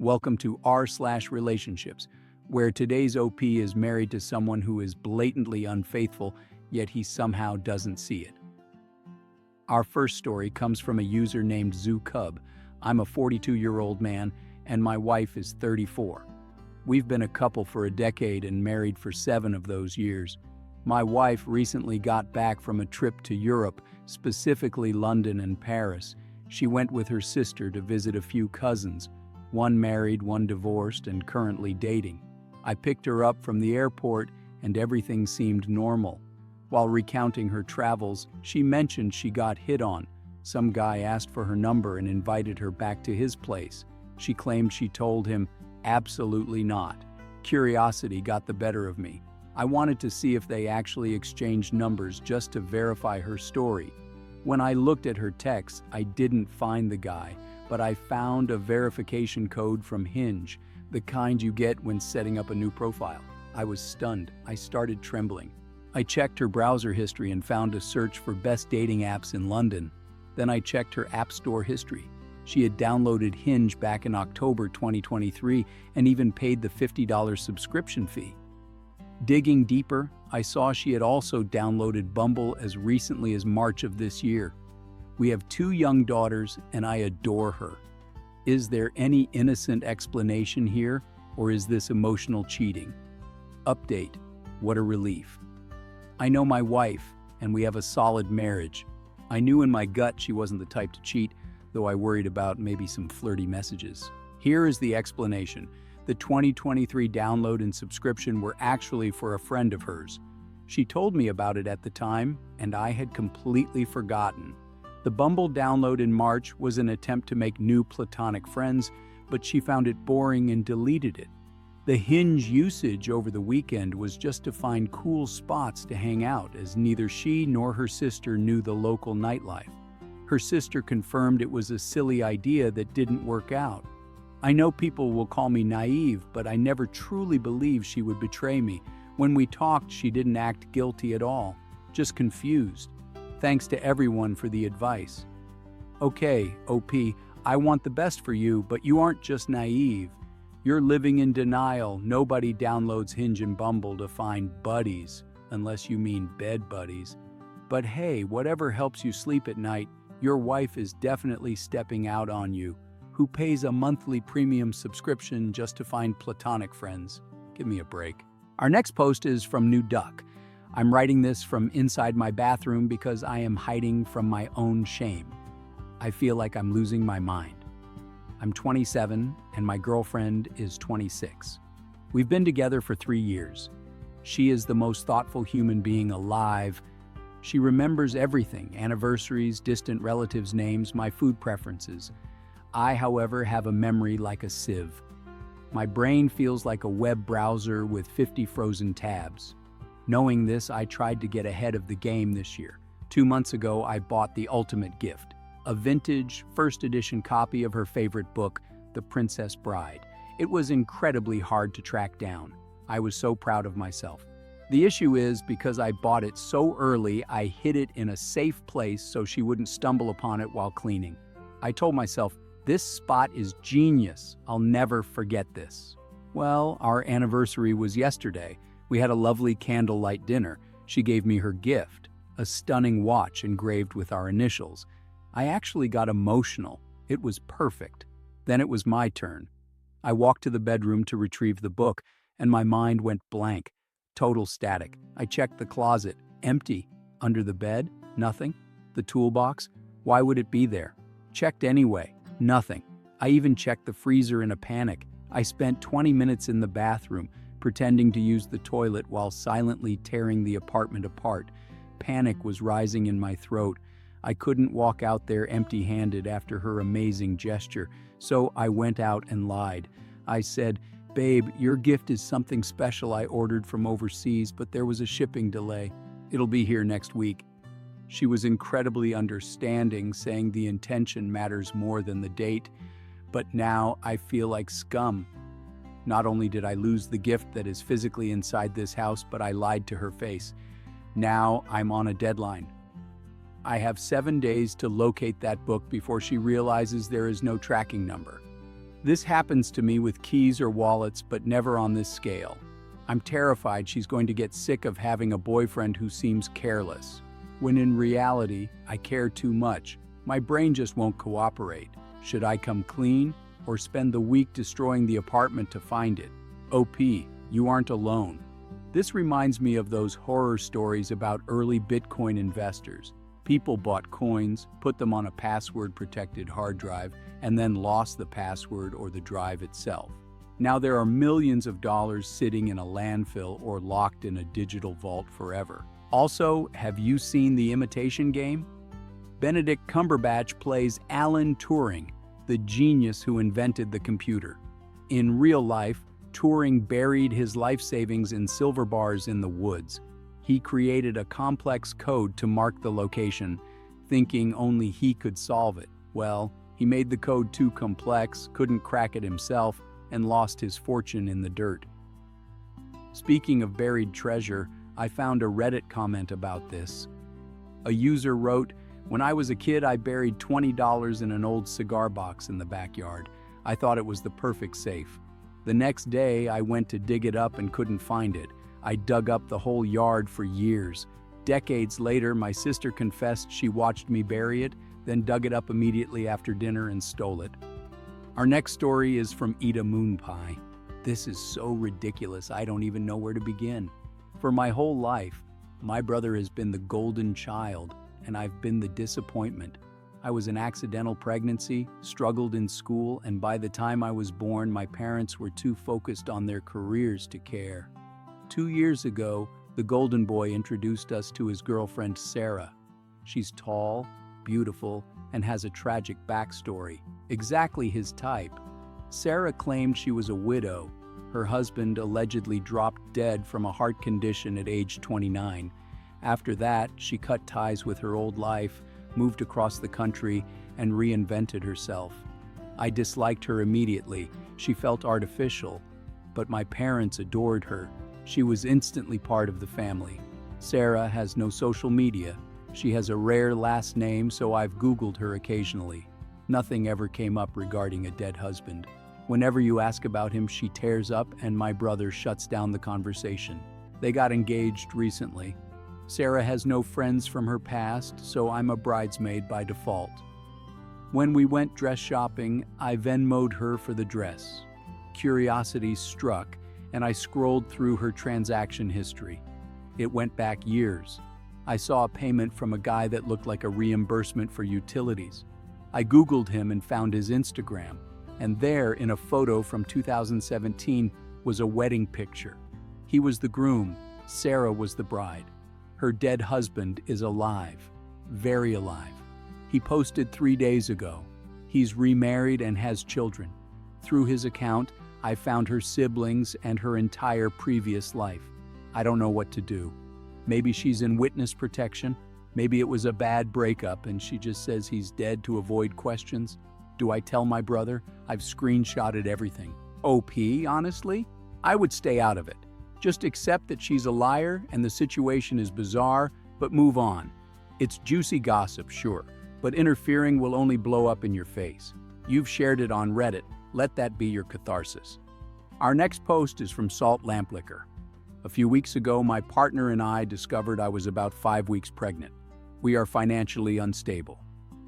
Welcome to r/relationships, where today's OP is married to someone who is blatantly unfaithful, yet he somehow doesn't see it. Our first story comes from a user named ZooCub. I'm a 42-year-old man, and my wife is 34. We've been a couple for a decade and married for 7 of those years. My wife recently got back from a trip to Europe, specifically London and Paris. She went with her sister to visit a few cousins, one married, one divorced, and currently dating. I picked her up from the airport, and everything seemed normal. While recounting her travels, she mentioned she got hit on. Some guy asked for her number and invited her back to his place. She claimed she told him, "Absolutely not." Curiosity got the better of me. I wanted to see if they actually exchanged numbers just to verify her story. When I looked at her texts, I didn't find the guy, but I found a verification code from Hinge, the kind you get when setting up a new profile. I was stunned. I started trembling. I checked her browser history and found a search for best dating apps in London. Then I checked her App Store history. She had downloaded Hinge back in October 2023 and even paid the $50 subscription fee. Digging deeper, I saw she had also downloaded Bumble as recently as March of this year. We have 2 young daughters, and I adore her. Is there any innocent explanation here, or is this emotional cheating? Update: what a relief. I know my wife, and we have a solid marriage. I knew in my gut she wasn't the type to cheat, though I worried about maybe some flirty messages. Here is the explanation. The 2023 download and subscription were actually for a friend of hers. She told me about it at the time, and I had completely forgotten. The Bumble download in March was an attempt to make new platonic friends, but she found it boring and deleted it. The Hinge usage over the weekend was just to find cool spots to hang out, as neither she nor her sister knew the local nightlife. Her sister confirmed it was a silly idea that didn't work out. I know people will call me naive, but I never truly believed she would betray me. When we talked, she didn't act guilty at all, just confused. Thanks to everyone for the advice. Okay, OP, I want the best for you, but you aren't just naive. You're living in denial. Nobody downloads Hinge and Bumble to find buddies, unless you mean bed buddies. But hey, whatever helps you sleep at night, your wife is definitely stepping out on you. Who pays a monthly premium subscription just to find platonic friends? Give me a break. Our next post is from New Duck. I'm writing this from inside my bathroom because I am hiding from my own shame. I feel like I'm losing my mind. I'm 27 and my girlfriend is 26. We've been together for 3 years. She is the most thoughtful human being alive. She remembers everything: anniversaries, distant relatives' names, my food preferences. I, however, have a memory like a sieve. My brain feels like a web browser with 50 frozen tabs. Knowing this, I tried to get ahead of the game this year. 2 months ago, I bought the ultimate gift, a vintage, first edition copy of her favorite book, The Princess Bride. It was incredibly hard to track down. I was so proud of myself. The issue is, because I bought it so early, I hid it in a safe place so she wouldn't stumble upon it while cleaning. I told myself, this spot is genius. I'll never forget this. Well, our anniversary was yesterday. We had a lovely candlelight dinner. She gave me her gift, a stunning watch engraved with our initials. I actually got emotional. It was perfect. Then it was my turn. I walked to the bedroom to retrieve the book, and my mind went blank. Total static. I checked the closet. Empty. Under the bed? Nothing. The toolbox? Why would it be there? Checked anyway. Nothing. I even checked the freezer in a panic. I spent 20 minutes in the bathroom, pretending to use the toilet while silently tearing the apartment apart. Panic was rising in my throat. I couldn't walk out there empty-handed after her amazing gesture, so I went out and lied. I said, "Babe, your gift is something special I ordered from overseas, but there was a shipping delay. It'll be here next week." She was incredibly understanding, saying the intention matters more than the date. But now I feel like scum. Not only did I lose the gift that is physically inside this house, but I lied to her face. Now I'm on a deadline. I have 7 days to locate that book before she realizes there is no tracking number. This happens to me with keys or wallets, but never on this scale. I'm terrified she's going to get sick of having a boyfriend who seems careless, when in reality, I care too much. My brain just won't cooperate. Should I come clean or spend the week destroying the apartment to find it? OP, you aren't alone. This reminds me of those horror stories about early Bitcoin investors. People bought coins, put them on a password-protected hard drive, and then lost the password or the drive itself. Now there are millions of dollars sitting in a landfill or locked in a digital vault forever. Also, have you seen The Imitation Game? Benedict Cumberbatch plays Alan Turing, the genius who invented the computer. In real life, Turing buried his life savings in silver bars in the woods. He created a complex code to mark the location, thinking only he could solve it. Well, he made the code too complex, couldn't crack it himself, and lost his fortune in the dirt. Speaking of buried treasure, I found a Reddit comment about this. A user wrote, "When I was a kid, I buried $20 in an old cigar box in the backyard. I thought it was the perfect safe. The next day, I went to dig it up and couldn't find it. I dug up the whole yard for years. Decades later, my sister confessed she watched me bury it, then dug it up immediately after dinner and stole it." Our next story is from Ida Moonpie. This is so ridiculous, I don't even know where to begin. For my whole life, my brother has been the golden child, and I've been the disappointment. I was an accidental pregnancy, struggled in school, and by the time I was born, my parents were too focused on their careers to care. 2 years ago, the golden boy introduced us to his girlfriend, Sarah. She's tall, beautiful, and has a tragic backstory. Exactly his type. Sarah claimed she was a widow. Her husband allegedly dropped dead from a heart condition at age 29. After that, she cut ties with her old life, moved across the country, and reinvented herself. I disliked her immediately. She felt artificial, but my parents adored her. She was instantly part of the family. Sarah has no social media. She has a rare last name, so I've Googled her occasionally. Nothing ever came up regarding a dead husband. Whenever you ask about him, she tears up, and my brother shuts down the conversation. They got engaged recently. Sarah has no friends from her past, so I'm a bridesmaid by default. When we went dress shopping, I Venmo'd her for the dress. Curiosity struck, and I scrolled through her transaction history. It went back years. I saw a payment from a guy that looked like a reimbursement for utilities. I Googled him and found his Instagram, and there, in a photo from 2017, was a wedding picture. He was the groom, Sarah was the bride. Her dead husband is alive, very alive. He posted 3 days ago. He's remarried and has children. Through his account, I found her siblings and her entire previous life. I don't know what to do. Maybe she's in witness protection. Maybe it was a bad breakup and she just says he's dead to avoid questions. Do I tell my brother? I've screenshotted everything. OP, honestly? I would stay out of it. Just accept that she's a liar and the situation is bizarre, but move on. It's juicy gossip, sure, but interfering will only blow up in your face. You've shared it on Reddit. Let that be your catharsis. Our next post is from Salt Lamp Liquor. A few weeks ago, my partner and I discovered I was about 5 weeks pregnant. We are financially unstable.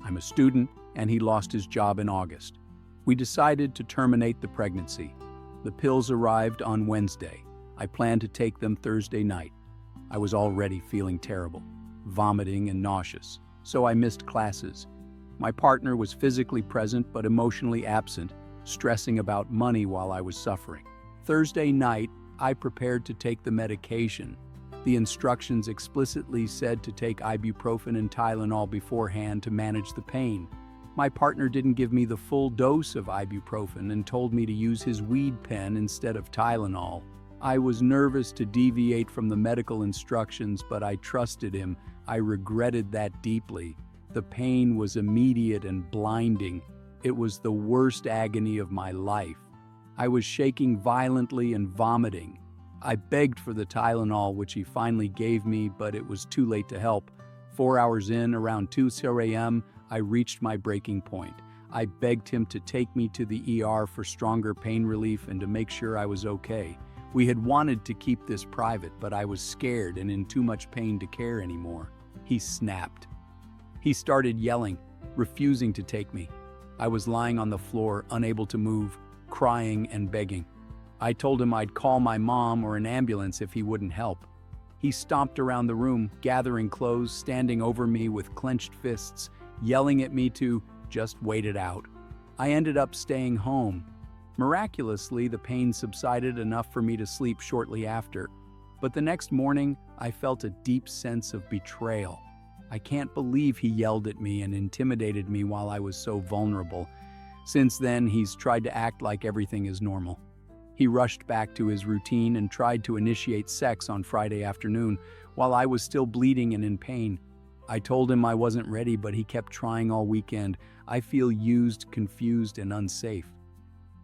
I'm a student, and he lost his job in August. We decided to terminate the pregnancy. The pills arrived on Wednesday. I planned to take them Thursday night. I was already feeling terrible, vomiting and nauseous, so I missed classes. My partner was physically present but emotionally absent, stressing about money while I was suffering. Thursday night, I prepared to take the medication. The instructions explicitly said to take ibuprofen and Tylenol beforehand to manage the pain. My partner didn't give me the full dose of ibuprofen and told me to use his weed pen instead of Tylenol. I was nervous to deviate from the medical instructions, but I trusted him. I regretted that deeply. The pain was immediate and blinding. It was the worst agony of my life. I was shaking violently and vomiting. I begged for the Tylenol, which he finally gave me, but it was too late to help. 4 hours in, around 2 a.m., I reached my breaking point. I begged him to take me to the ER for stronger pain relief and to make sure I was okay. We had wanted to keep this private, but I was scared and in too much pain to care anymore. He snapped. He started yelling, refusing to take me. I was lying on the floor, unable to move, crying and begging. I told him I'd call my mom or an ambulance if he wouldn't help. He stomped around the room, gathering clothes, standing over me with clenched fists, yelling at me to just wait it out. I ended up staying home. Miraculously, the pain subsided enough for me to sleep shortly after. But the next morning, I felt a deep sense of betrayal. I can't believe he yelled at me and intimidated me while I was so vulnerable. Since then, he's tried to act like everything is normal. He rushed back to his routine and tried to initiate sex on Friday afternoon while I was still bleeding and in pain. I told him I wasn't ready, but he kept trying all weekend. I feel used, confused, and unsafe.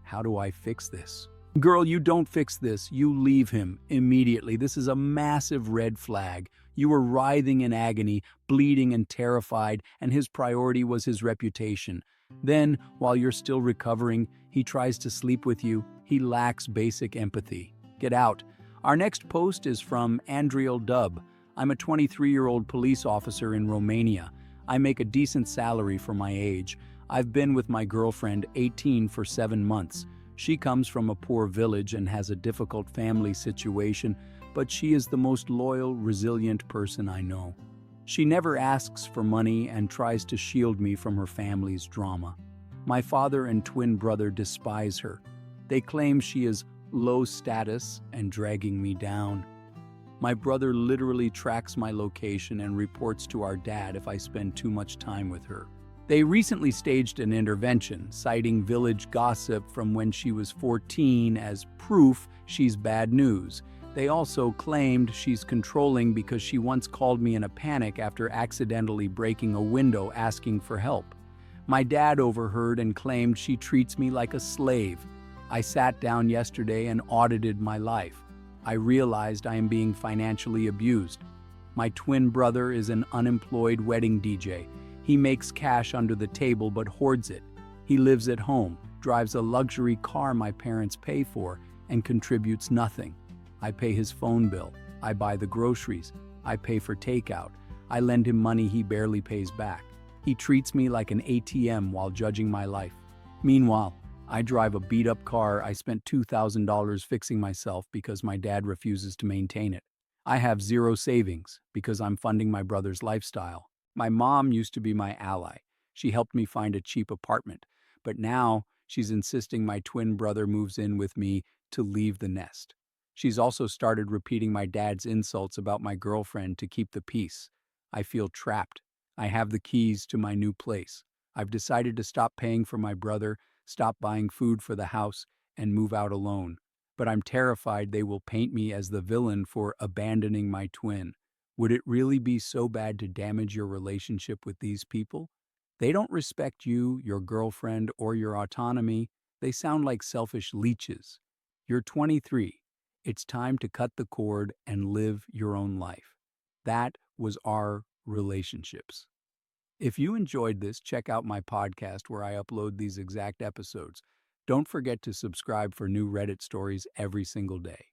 How do I fix this? Girl, you don't fix this. You leave him immediately. This is a massive red flag. You were writhing in agony, bleeding and terrified, and his priority was his reputation. Then, while you're still recovering, he tries to sleep with you. He lacks basic empathy. Get out. Our next post is from Andriel Dub. I'm a 23-year-old police officer in Romania. I make a decent salary for my age. I've been with my girlfriend, 18, for 7 months. She comes from a poor village and has a difficult family situation, but she is the most loyal, resilient person I know. She never asks for money and tries to shield me from her family's drama. My father and twin brother despise her. They claim she is low status and dragging me down. My brother literally tracks my location and reports to our dad if I spend too much time with her. They recently staged an intervention, citing village gossip from when she was 14 as proof she's bad news. They also claimed she's controlling because she once called me in a panic after accidentally breaking a window asking for help. My dad overheard and claimed she treats me like a slave. I sat down yesterday and audited my life. I realized I am being financially abused. My twin brother is an unemployed wedding DJ. He makes cash under the table but hoards it. He lives at home, drives a luxury car my parents pay for, and contributes nothing. I pay his phone bill. I buy the groceries. I pay for takeout. I lend him money he barely pays back. He treats me like an ATM while judging my life. Meanwhile, I drive a beat-up car I spent $2,000 fixing myself because my dad refuses to maintain it. I have zero savings because I'm funding my brother's lifestyle. My mom used to be my ally. She helped me find a cheap apartment, but now she's insisting my twin brother moves in with me to leave the nest. She's also started repeating my dad's insults about my girlfriend to keep the peace. I feel trapped. I have the keys to my new place. I've decided to stop paying for my brother, stop buying food for the house, and move out alone. But I'm terrified they will paint me as the villain for abandoning my twin. Would it really be so bad to damage your relationship with these people? They don't respect you, your girlfriend, or your autonomy. They sound like selfish leeches. You're 23. It's time to cut the cord and live your own life. That was our relationships. If you enjoyed this, check out my podcast where I upload these exact episodes. Don't forget to subscribe for new Reddit stories every single day.